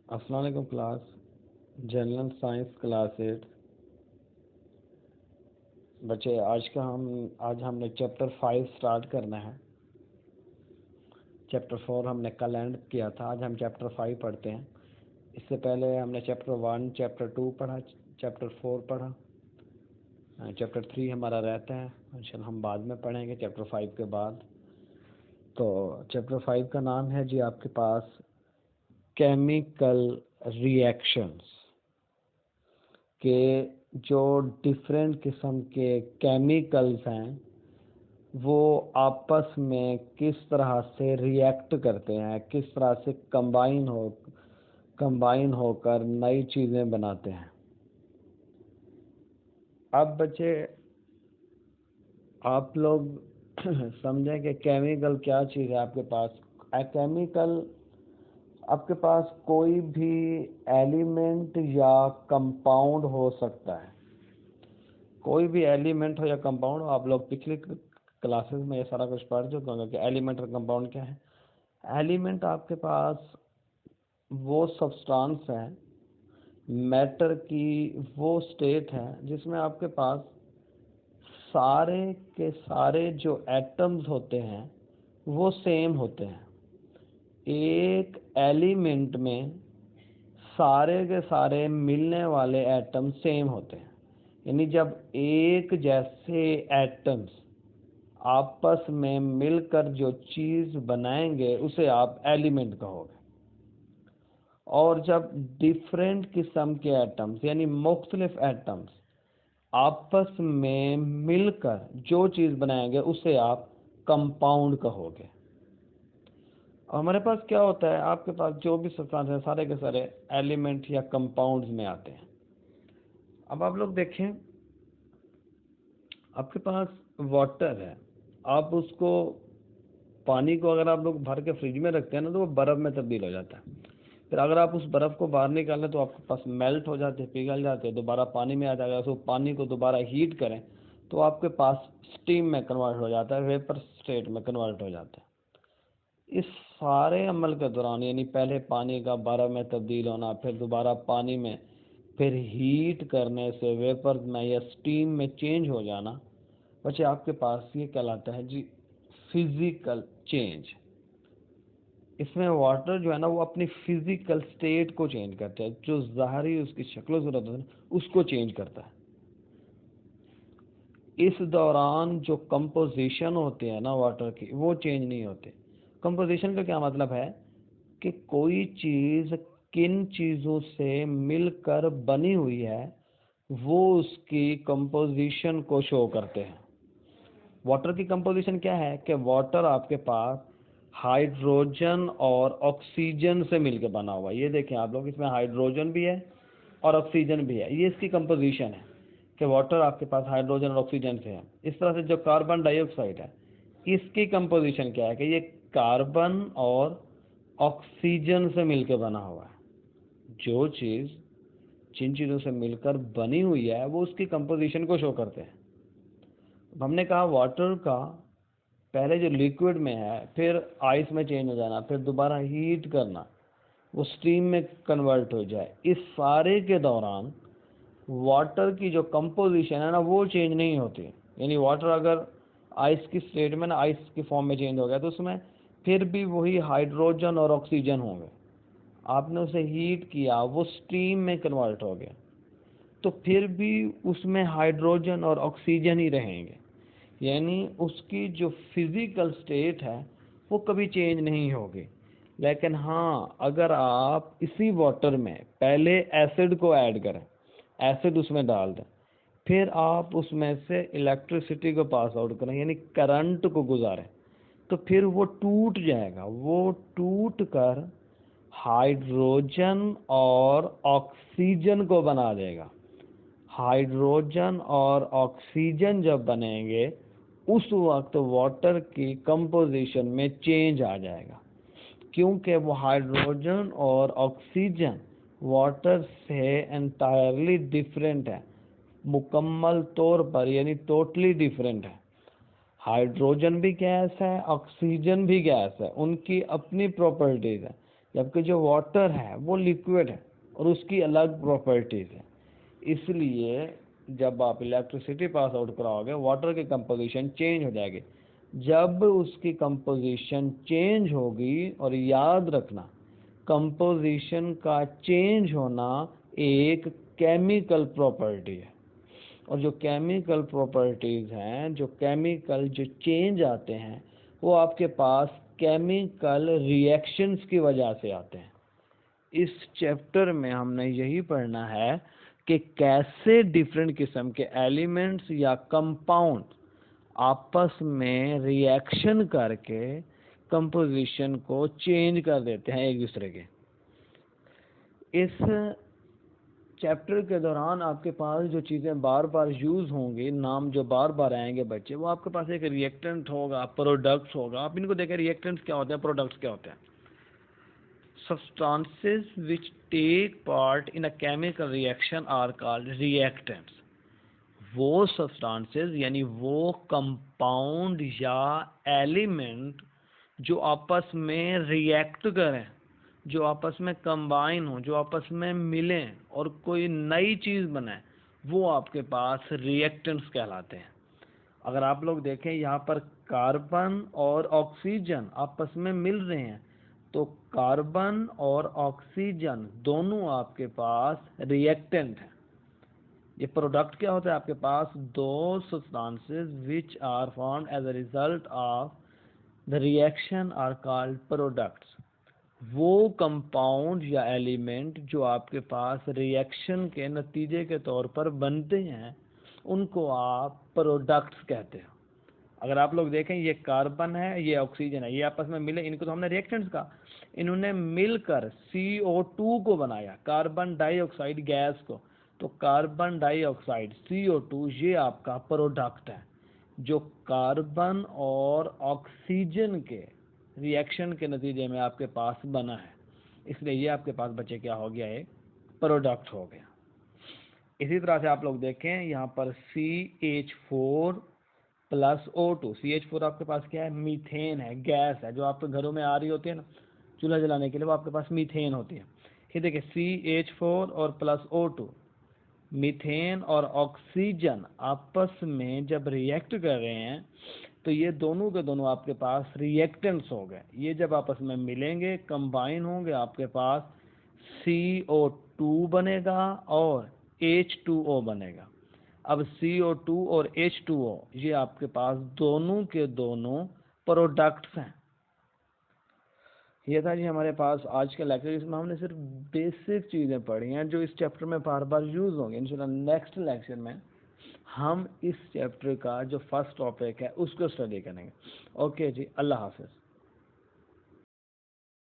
अस्सलाम वालेकुम class. General science class 8 बच्चे, आज हमने चैप्टर 5 स्टार्ट करना है। चैप्टर 4 हमने कल एंड किया था। आज हम चैप्टर 5 पढ़ते हैं। इससे पहले हमने चैप्टर 1 चैप्टर 2 पढ़ा, चैप्टर 4 पढ़ा, चैप्टर 3 हमारा रहता है। इंशाल्लाह हम बाद में पढ़ेंगे चैप्टर 5 के बाद। तो चैप्टर 5 का नाम है जी आपके पास केमिकल रिएक्शंस के जो डिफरेंट किस्म के केमिकल्स हैं वो आपस में किस तरह से रिएक्ट करते हैं, किस तरह से कंबाइन होकर नई चीज़ें बनाते हैं। अब बच्चे आप लोग समझें कि केमिकल क्या चीज़ है। आपके पास केमिकल, आपके पास कोई भी एलिमेंट या कंपाउंड हो सकता है। कोई भी एलिमेंट हो या कंपाउंड हो, आप लोग पिछली क्लासेस में ये सारा कुछ पढ़ चुके होंगे कि एलिमेंट और कंपाउंड क्या है। एलिमेंट आपके पास वो सब्सटेंस है, मैटर की वो स्टेट है जिसमें आपके पास सारे के सारे जो एटम्स होते हैं वो सेम होते हैं। एक एलिमेंट में सारे के सारे मिलने वाले एटम सेम होते हैं। यानी जब एक जैसे एटम्स आपस में मिलकर जो चीज़ बनाएंगे उसे आप एलिमेंट कहोगे। और जब डिफरेंट किस्म के एटम्स यानी मुख्तलिफ एटम्स आपस में मिलकर जो चीज़ बनाएंगे उसे आप कंपाउंड कहोगे। और हमारे पास क्या होता है, आपके पास जो भी सब्सटेंस है सारे के सारे एलिमेंट या कंपाउंड्स में आते हैं। अब आप लोग देखें, आपके पास वाटर है, आप उसको पानी को अगर आप लोग भर के फ्रिज में रखते हैं ना तो वो बर्फ़ में तब्दील हो जाता है। फिर अगर आप उस बर्फ़ को बाहर निकालें तो आपके पास मेल्ट हो जाते हैं, पिघल जाते हैं, दोबारा पानी में आ जाएगा। उसको पानी को दोबारा हीट करें तो आपके पास स्टीम में कन्वर्ट हो जाता है, वेपर स्टेट में कन्वर्ट हो जाता है। इस सारे अमल के दौरान यानी पहले पानी का बर्फ़ में तब्दील होना, फिर दोबारा पानी में, फिर हीट करने से वेपर में या स्टीम में चेंज हो जाना, बच्चे आपके पास ये कहलाता है जी फिजिकल चेंज। इसमें वाटर जो है ना वो अपनी फिजिकल स्टेट को चेंज करता है, जो ज़ाहरी उसकी शक्ल सूरत है उसको चेंज करता है। इस दौरान जो कंपोजिशन होते हैं ना वाटर की वो चेंज नहीं होते। कंपोजिशन का क्या मतलब है कि कोई चीज़ किन चीज़ों से मिलकर बनी हुई है वो उसकी कंपोजिशन को शो करते हैं। वाटर की कंपोजिशन क्या है कि वाटर आपके पास हाइड्रोजन और ऑक्सीजन से मिलकर बना हुआ है। ये देखें आप लोग, इसमें हाइड्रोजन भी है और ऑक्सीजन भी है। ये इसकी कंपोजिशन है कि वाटर आपके पास हाइड्रोजन और ऑक्सीजन से है। इस तरह से जो कार्बन डाइऑक्साइड है इसकी कंपोजिशन क्या है कि ये कार्बन और ऑक्सीजन से मिलकर बना हुआ है। जो चीज़ जिन चीज़ों से मिलकर बनी हुई है वो उसकी कंपोजिशन को शो करते हैं। हमने कहा वाटर का पहले जो लिक्विड में है, फिर आइस में चेंज हो जाना, फिर दोबारा हीट करना, वो स्टीम में कन्वर्ट हो जाए, इस सारे के दौरान वाटर की जो कंपोजिशन है ना वो चेंज नहीं होती। यानी वाटर अगर आइस की स्टेट में ना आइस की फॉर्म में चेंज हो गया तो उसमें फिर भी वही हाइड्रोजन और ऑक्सीजन होंगे। आपने उसे हीट किया, वो स्टीम में कन्वर्ट हो गया तो फिर भी उसमें हाइड्रोजन और ऑक्सीजन ही रहेंगे। यानी उसकी जो फिज़िकल स्टेट है वो कभी चेंज नहीं होगी। लेकिन हाँ, अगर आप इसी वाटर में पहले एसिड को ऐड करें, एसिड उसमें डाल दें, फिर आप उसमें से इलेक्ट्रिसिटी को पास आउट करें यानी करंट को गुजारें, तो फिर वो टूट जाएगा। वो टूट कर हाइड्रोजन और ऑक्सीजन को बना देगा। हाइड्रोजन और ऑक्सीजन जब बनेंगे उस वक्त वाटर की कंपोजिशन में चेंज आ जाएगा, क्योंकि वो हाइड्रोजन और ऑक्सीजन वाटर से एंटायरली डिफरेंट है, मुकम्मल तौर पर यानी टोटली डिफरेंट है। हाइड्रोजन भी गैस है, ऑक्सीजन भी गैस है, उनकी अपनी प्रॉपर्टीज है। जबकि जो वाटर है वो लिक्विड है और उसकी अलग प्रॉपर्टीज है। इसलिए जब आप इलेक्ट्रिसिटी पास आउट कराओगे वाटर की कंपोजिशन चेंज हो जाएगी। जब उसकी कंपोजिशन चेंज होगी, और याद रखना कंपोजिशन का चेंज होना एक केमिकल प्रॉपर्टी है, और जो केमिकल प्रॉपर्टीज हैं, जो केमिकल जो चेंज आते हैं, वो आपके पास केमिकल रिएक्शंस की वजह से आते हैं। इस चैप्टर में हमने यही पढ़ना है कि कैसे डिफरेंट किस्म के एलिमेंट्स या कंपाउंड आपस में रिएक्शन करके कंपोजिशन को चेंज कर देते हैं एक दूसरे के। इस चैप्टर के दौरान आपके पास जो चीज़ें बार बार यूज़ होंगी, नाम जो बार बार आएंगे बच्चे, वो आपके पास एक रिएक्टेंट होगा, प्रोडक्ट्स होगा। आप इनको देखें, रिएक्टेंट्स क्या होते हैं, प्रोडक्ट्स क्या होते हैं। Substances which take part in a chemical reaction are called reactants. वो substances यानी वो कंपाउंड या एलिमेंट जो आपस में रिएक्ट करें, जो आपस में कंबाइन हो, जो आपस में मिलें और कोई नई चीज़ बनाए, वो आपके पास रिएक्टेंट्स कहलाते हैं। अगर आप लोग देखें, यहाँ पर कार्बन और ऑक्सीजन आपस में मिल रहे हैं, तो कार्बन और ऑक्सीजन दोनों आपके पास रिएक्टेंट हैं। ये प्रोडक्ट क्या होता है आपके पास, दो substances which are formed as a result of the reaction are called products. वो कंपाउंड या एलिमेंट जो आपके पास रिएक्शन के नतीजे के तौर पर बनते हैं, उनको आप प्रोडक्ट्स कहते हैं। अगर आप लोग देखें, ये कार्बन है, ये ऑक्सीजन है, ये आपस में मिले, इनको तो हमने रिएक्टेंट्स कहा। इन्होंने मिलकर CO2 को बनाया, कार्बन डाइऑक्साइड गैस को। तो कार्बन डाइऑक्साइड CO2 ये आपका प्रोडक्ट है, जो कार्बन और ऑक्सीजन के रिएक्शन के नतीजे में आपके पास बना है। इसलिए ये आपके पास बच्चे क्या हो गया, एक प्रोडक्ट हो गया। इसी तरह से आप लोग देखें, यहाँ पर CH4 प्लस O2। CH4 आपके पास क्या है, मीथेन है, गैस है, जो आपके घरों में आ रही होती है ना चूल्हा जलाने के लिए, वो आपके पास मीथेन होती है। ये देखिए, CH4 और प्लस O2, मीथेन और ऑक्सीजन आपस में जब रिएक्ट कर रहे हैं, तो ये दोनों के दोनों आपके पास रिएक्टेंट्स हो गए। ये जब आपस में मिलेंगे, कंबाइन होंगे, आपके पास CO2 बनेगा और H2O बनेगा। अब CO2 और H2O ये आपके पास दोनों के दोनों प्रोडक्ट्स हैं। ये था जी हमारे पास आज का लेक्चर। इसमें हमने सिर्फ बेसिक चीज़ें पढ़ी हैं जो इस चैप्टर में बार बार यूज़ होंगी। इंशाल्लाह नेक्स्ट लेक्चर में हम इस चैप्टर का जो फर्स्ट टॉपिक है उसको स्टडी करेंगे। ओके जी, अल्लाह हाफिज़।